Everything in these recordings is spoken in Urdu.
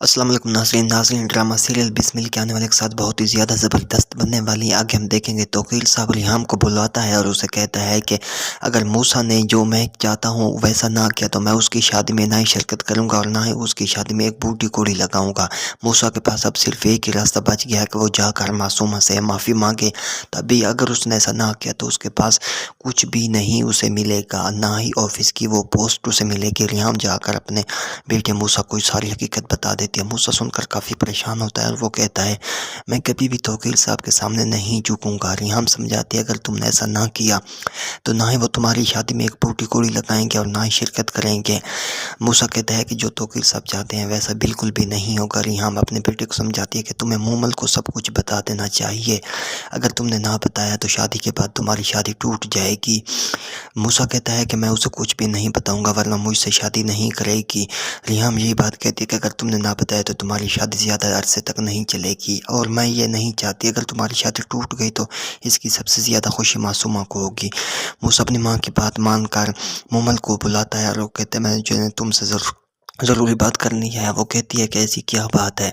السلام علیکم ناظرین ڈرامہ سیریل بسم اللہ کے آنے والے کے ساتھ بہت ہی زیادہ زبردست بننے والی ہے۔ آگے ہم دیکھیں گے توقیر صاحب ریحام کو بلواتا ہے اور اسے کہتا ہے کہ اگر موسیٰ نے جو میں چاہتا ہوں ویسا نہ کیا تو میں اس کی شادی میں نہ ہی شرکت کروں گا اور نہ ہی اس کی شادی میں ایک بوٹی کوڑی لگاؤں گا۔ موسیٰ کے پاس اب صرف ایک ہی راستہ بچ گیا کہ وہ جا کر معصومہ سے معافی مانگے، تبھی اگر اس نے ایسا نہ کیا تو اس کے پاس کچھ بھی نہیں اسے ملے گا، نہ ہی آفس کی وہ پوسٹ اسے ملے گی۔ ریحام جا کر اپنے بیٹے موسیٰ کو ساری حقیقت بتا دیتی ہے۔ موسیٰ سن کر کافی پریشان ہوتا ہے اور وہ کہتا ہے میں کبھی بھی توقیر صاحب کے سامنے نہیں جھکوں گا۔ ریحام سمجھاتی ہے اگر تم نے ایسا نہ کیا تو نہ ہی وہ تمہاری شادی میں ایک بوٹی کوڑی لگائیں گے اور نہ ہی شرکت کریں گے۔ موسیٰ کہتا ہے کہ جو توقیر صاحب چاہتے ہیں ویسا بالکل بھی نہیں ہوگا۔ ریحام اپنے بیٹے کو سمجھاتی ہے کہ تمہیں مومل کو سب کچھ بتا دینا چاہیے، اگر تم نے نہ بتایا تو شادی کے بعد تمہاری شادی ٹوٹ جائے گی۔ موسیٰ کہتا ہے کہ میں اسے کچھ بھی نہیں بتاؤں گا ورنہ مجھ سے شادی نہیں کرے گی۔ ریحام یہی بات کہتی ہے کہ اگر تم نے نہ بتایا تو تمہاری شادی زیادہ عرصے تک نہیں چلے گی اور میں یہ نہیں چاہتی، اگر تمہاری شادی ٹوٹ گئی تو اس کی سب سے زیادہ خوشی معصومہ کو ہوگی۔ موسیٰ اپنی ماں کی بات مان کر مومل کو بلاتا ہے اور وہ کہتے ہیں میں جو تم سے ضروری بات کرنی ہے۔ وہ کہتی ہے کہ ایسی کیا بات ہے؟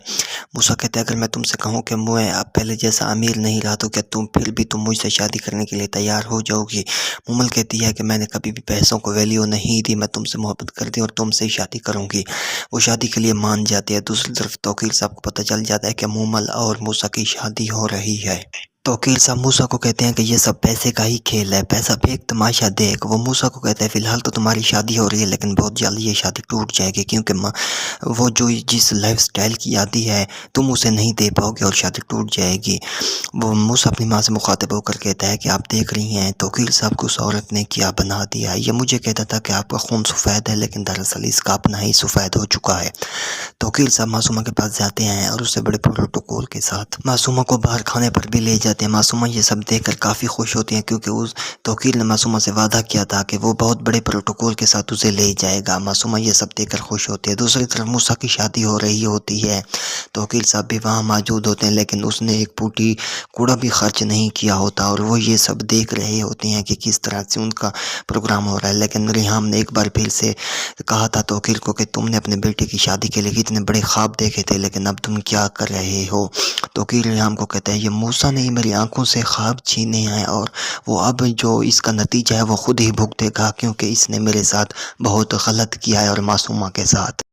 موسیٰ کہتے ہیں اگر میں تم سے کہوں کہ میں اب پہلے جیسا امیر نہیں رہا تو کیا پھر بھی تم مجھ سے شادی کرنے کے لیے تیار ہو جاؤ گی؟ مومل کہتی ہے کہ میں نے کبھی بھی پیسوں کو ویلیو نہیں دی، میں تم سے محبت کرتی ہوں اور تم سے ہی شادی کروں گی۔ وہ شادی کے لیے مان جاتی ہے۔ دوسری طرف توقیر صاحب کو پتہ چل جاتا ہے کہ مومل اور موسیٰ کی شادی ہو رہی ہے۔ توقیر صاحب موسیٰ کو کہتے ہیں کہ یہ سب پیسے کا ہی کھیل ہے، پیسہ دیکھ تماشا دیکھ۔ وہ موسیٰ کو کہتے ہیں فی الحال تو تمہاری شادی ہو رہی ہے لیکن بہت جلد یہ شادی ٹوٹ جائے گی، کیونکہ وہ جو جس لائف سٹائل کی عادی ہے تم اسے نہیں دے پاؤ گے اور شادی ٹوٹ جائے گی۔ وہ موسیٰ اپنی ماں سے مخاطب ہو کر کہتا ہے کہ آپ دیکھ رہی ہیں توقیر صاحب کو اس عورت نے کیا بنا دیا ہے، یہ مجھے کہتا تھا کہ آپ کا خون سفید ہے لیکن دراصل اس کا اپنا ہی سفید ہو چکا ہے۔ توقیر صاحب معصومہ کے پاس جاتے ہیں اور اسے بڑے پروٹوکول کے ساتھ معصومہ کو باہر کھانے پر بھی لے جاتے ہیں۔ معصومہ یہ سب دیکھ کر کافی خوش ہوتی ہیں کیونکہ اس توقیر نے معصومہ سے وعدہ کیا تھا کہ وہ بہت بڑے پروٹوکول کے ساتھ اسے لے جائے گا۔ معصومہ یہ سب دیکھ کر خوش ہوتی ہے۔ دوسری طرف موسیٰ کی شادی ہو رہی ہوتی ہے، توقیر صاحب بھی وہاں موجود ہوتے ہیں لیکن اس نے ایک پوٹی کوڑا بھی خرچ نہیں کیا ہوتا اور وہ یہ سب دیکھ رہے ہوتے ہیں کہ کس طرح سے ان کا پروگرام ہو رہا ہے۔ لیکن ریحام نے ایک بار پھر سے کہا تھا توقیر کو کہ تم نے اپنے بیٹے کی شادی کے لیے اتنے بڑے خواب دیکھے تھے لیکن اب تم کیا کر رہے ہو؟ توقیر ریحام کو کہتا ہے یہ موسیٰ نے میری آنکھوں سے خواب چھینے ہیں اور وہ اب جو اس کا نتیجہ ہے وہ خود ہی بھگتے گا، کیونکہ اس نے میرے ساتھ بہت غلط کیا ہے اور معصومہ کے ساتھ۔